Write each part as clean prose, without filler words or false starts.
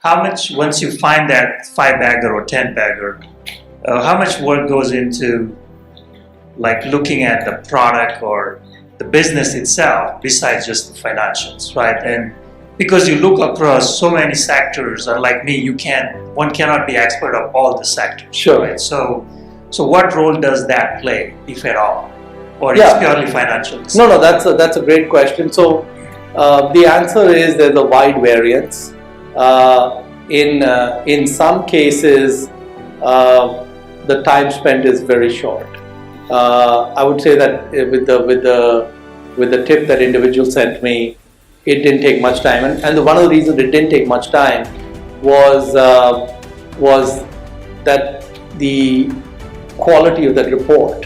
how much, once you find that 5-bagger or 10-bagger, how much work goes into like looking at the product or the business itself besides just the financials, right? And because you look across so many sectors, unlike me, one cannot be expert of all the sectors. Sure. Right? So what role does that play, if at all, or Yeah. it's purely financial? No, that's a great question. So the answer is there's a wide variance. In some cases, the time spent is very short. I would say that with the tip that individual sent me, it didn't take much time, and one of the reasons it didn't take much time was that the quality of that report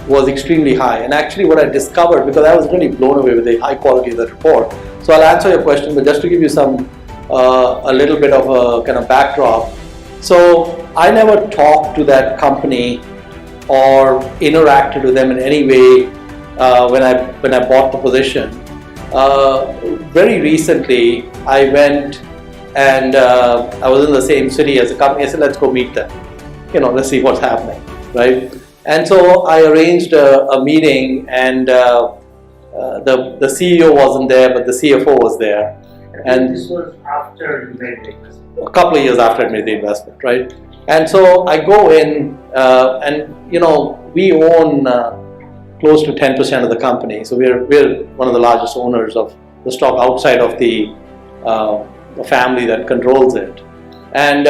was extremely high. And actually what I discovered, because I was really blown away with the high quality of that report. So I'll answer your question, but just to give you some a little bit of a kind of backdrop. So I never talked to that company or interacted with them in any way when I bought the position. Very recently, I went and I was in the same city as the company. I said, let's go meet them. Let's see what's happening, right? And so I arranged a meeting, and the CEO wasn't there, but the CFO was there. And this was after you made the investment? A couple of years after I made the investment, right? And so I go in, and we own close to 10% of the company. So we're one of the largest owners of the stock outside of the family that controls it. And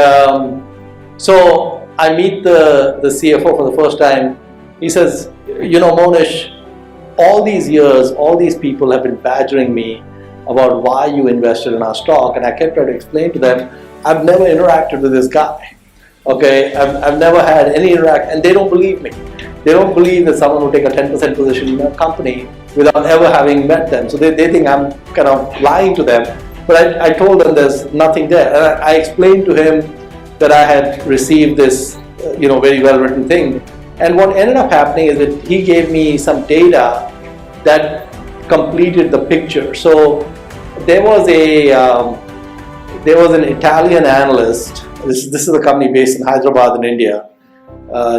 so I meet the CFO for the first time. He says, Mohnish, all these years, all these people have been badgering me about why you invested in our stock, and I kept trying to explain to them, I've never interacted with this guy. Okay, I've never had any interaction, and they don't believe me. They don't believe that someone will take a 10% position in a company without ever having met them. So they think I'm kind of lying to them. But I told them there's nothing there. And I explained to him that I had received this, very well written thing. And what ended up happening is that he gave me some data that completed the picture. So there was an Italian analyst. This is a company based in Hyderabad in India.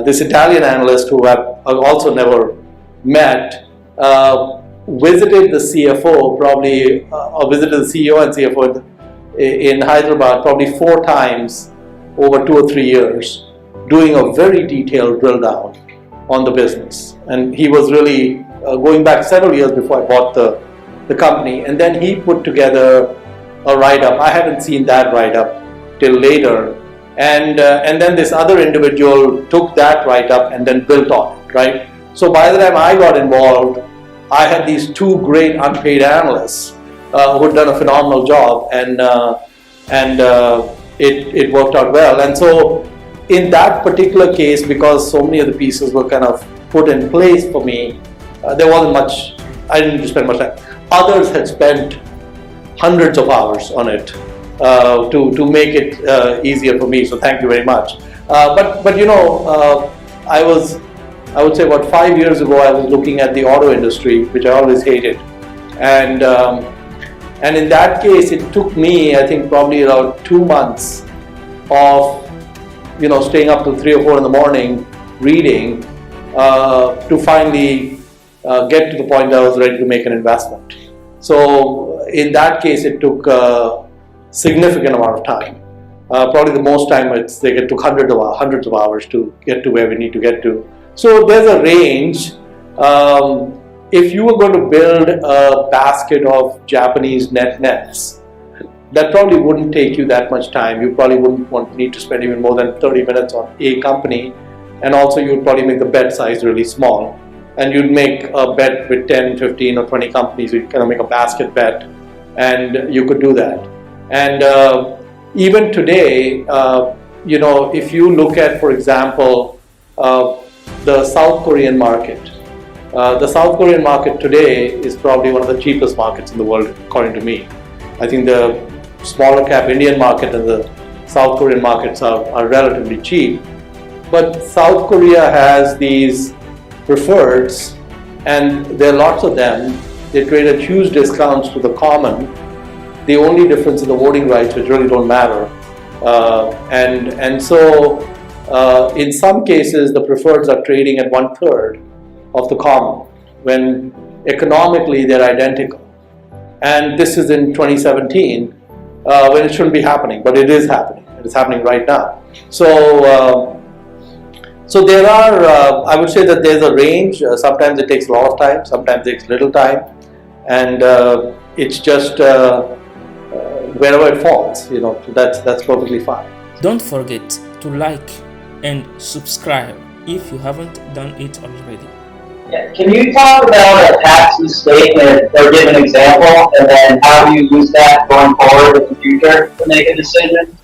This Italian analyst, who I've also never met, visited the CFO probably, or visited the CEO and CFO in Hyderabad probably 4 times over 2 or 3 years, doing a very detailed drill down on the business. And he was really going back several years before I bought the company. And then he put together a write-up. I haven't seen that write-up till later. And then this other individual took that write-up and then built on it, right? So by the time I got involved, I had these 2 great unpaid analysts who had done a phenomenal job, and it worked out well. And so in that particular case, because so many of the pieces were kind of put in place for me, there wasn't much, I didn't need to spend much time. Others had spent hundreds of hours on it to make it easier for me, so thank you very much. But I would say about 5 years ago, I was looking at the auto industry, which I always hated. And in that case, it took me, I think, probably around 2 months of, staying up till 3 or 4 in the morning, reading, to finally get to the point that I was ready to make an investment. So in that case, it took a significant amount of time. Probably the most time it took hundreds of hours to get to where we need to get to. So there's a range. If you were going to build a basket of Japanese nets, that probably wouldn't take you that much time. You probably wouldn't need to spend even more than 30 minutes on a company. And also you would probably make the bet size really small. And you'd make a bet with 10, 15 or 20 companies. You'd kind of make a basket bet, and you could do that. And even today, if you look at, for example, the South Korean market. The South Korean market today is probably one of the cheapest markets in the world, according to me. I think the smaller cap Indian market and the South Korean markets are relatively cheap. But South Korea has these preferreds, and there are lots of them. They trade at huge discounts to the common, The only difference is the voting rights, which really don't matter. So in some cases, the preferreds are trading at 1/3 of the common, when economically they're identical. And this is in 2017, when it shouldn't be happening, but it is happening. It is happening right now. So there are, I would say that there's a range. Sometimes it takes a lot of time, sometimes it takes little time, and it's just wherever it falls. That's perfectly fine. Don't forget to like and subscribe if you haven't done it already. Yeah. Can you talk about a tax statement or give an example, and then how you use that going forward in the future to make a decision?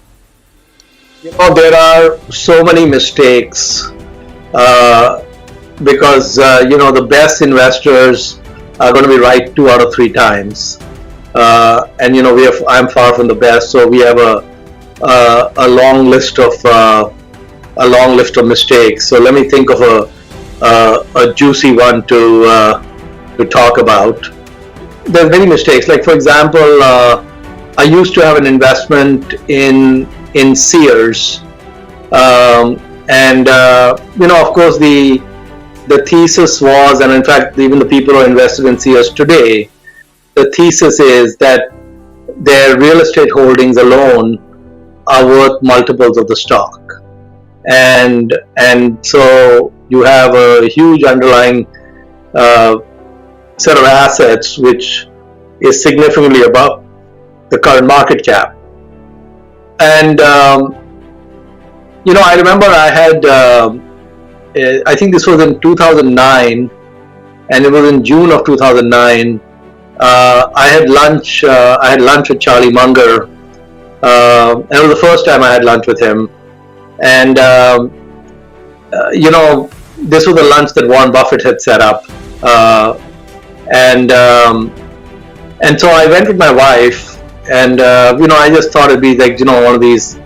There are so many mistakes because the best investors are going to be right 2 out of 3 times, and I'm far from the best, so we have a long list of mistakes. So let me think of a juicy one to talk about. There are many mistakes. Like, for example, I used to have an investment in Sears, and of course the thesis was, and in fact even the people who are invested in Sears today, the thesis is that their real estate holdings alone are worth multiples of the stock, and so you have a huge underlying set of assets which is significantly above the current market cap. And I remember I had I think this was in 2009, and it was in June of 2009. I had lunch with Charlie Munger, and it was the first time I had lunch with him. And this was the lunch that Warren Buffett had set up, and so I went with my wife, and I just thought it'd be like one of these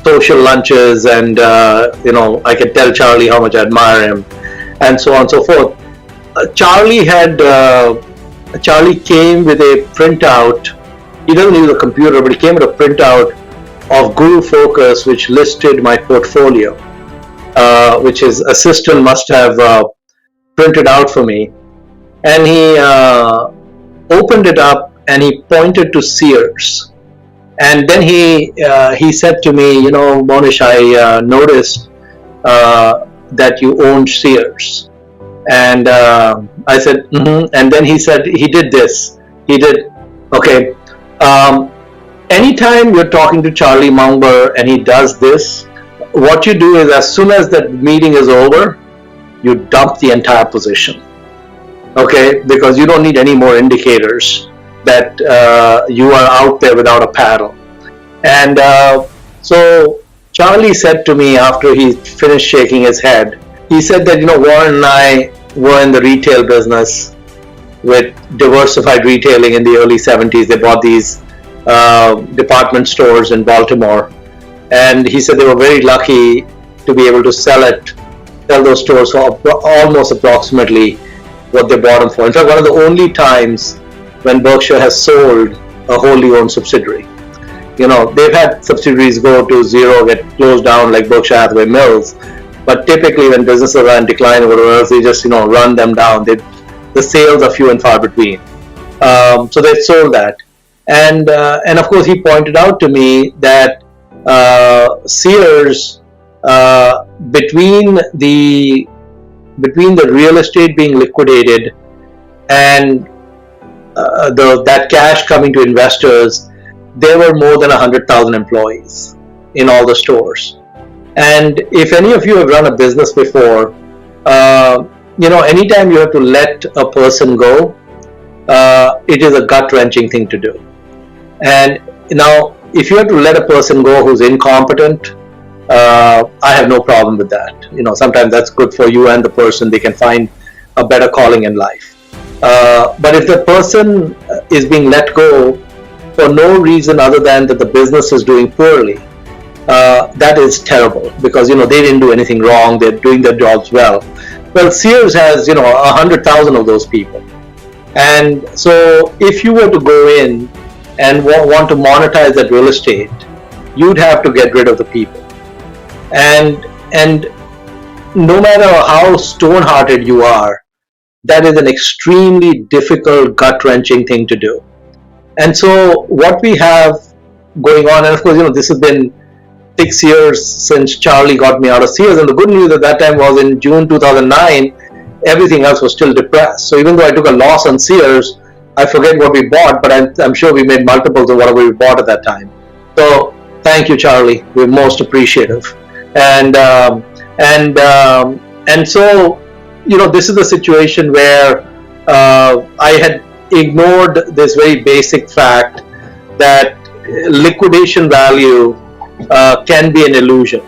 social lunches, and I could tell Charlie how much I admire him, and so on and so forth. Charlie came with a printout. He doesn't use a computer, but he came with a printout of Guru Focus, which listed my portfolio, which his assistant must have printed out for me. And he opened it up and he pointed to Sears. And then he said to me, Mohnish, I noticed that you owned Sears. And I said, mm-hmm. And then he said, he did this. He did, okay. Anytime you're talking to Charlie Munger and he does this, what you do is, as soon as that meeting is over, you dump the entire position. Okay, because you don't need any more indicators that you are out there without a paddle. And so Charlie said to me after he finished shaking his head, he said that Warren and I were in the retail business with diversified retailing in the early 70s. They bought these department stores in Baltimore, and he said they were very lucky to be able to sell those stores for almost approximately what they bought them for. In fact, one of the only times when Berkshire has sold a wholly owned subsidiary. They've had subsidiaries go to zero, get closed down, like Berkshire Hathaway Mills, but typically when businesses are in decline or whatever else, they just run them down. The sales are few and far between. So they sold that, and of course he pointed out to me that Sears, between the real estate being liquidated and that cash coming to investors, there were more than 100,000 employees in all the stores. And if any of you have run a business before, anytime you have to let a person go, it is a gut-wrenching thing to do. And now, if you have to let a person go who's incompetent, I have no problem with that. Sometimes that's good for you and the person. They can find a better calling in life. But if the person is being let go for no reason other than that the business is doing poorly, that is terrible, because they didn't do anything wrong. They're doing their jobs well. Well, Sears has 100,000 of those people, And so if you were to go in and want to monetize that real estate, you'd have to get rid of the people. And no matter how stone-hearted you are, that is an extremely difficult, gut-wrenching thing to do. And so what we have going on, and of course, this has been 6 years since Charlie got me out of Sears, and the good news at that time was in June 2009, everything else was still depressed. So even though I took a loss on Sears, I forget what we bought, but I'm sure we made multiples of whatever we bought at that time. So thank you, Charlie. We're most appreciative. And so, this is a situation where I had ignored this very basic fact that liquidation value can be an illusion,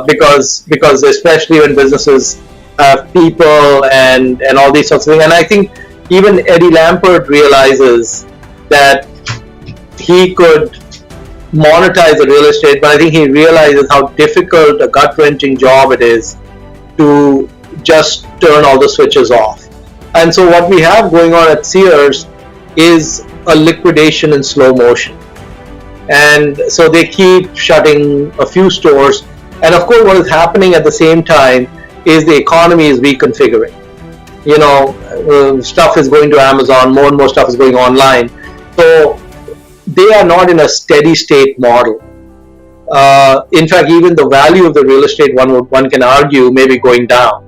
because especially when businesses have people and all these sorts of things. And I think even Eddie Lampert realizes that he could monetize the real estate, but I think he realizes how difficult a gut-wrenching job it is to just turn all the switches off. And so what we have going on at Sears is a liquidation in slow motion. And so they keep shutting a few stores. And of course, what is happening at the same time is the economy is reconfiguring. Stuff is going to Amazon, more and more stuff is going online. So they are not in a steady state model. In fact, even the value of the real estate, one can argue, may be going down,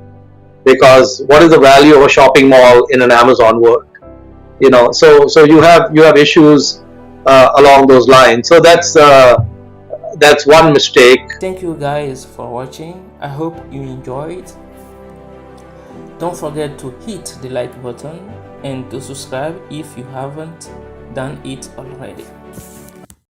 because what is the value of a shopping mall in an Amazon world? So you have issues along those lines. So that's one mistake. Thank you guys for watching. I hope you enjoyed. Don't forget to hit the like button and to subscribe if you haven't done it already.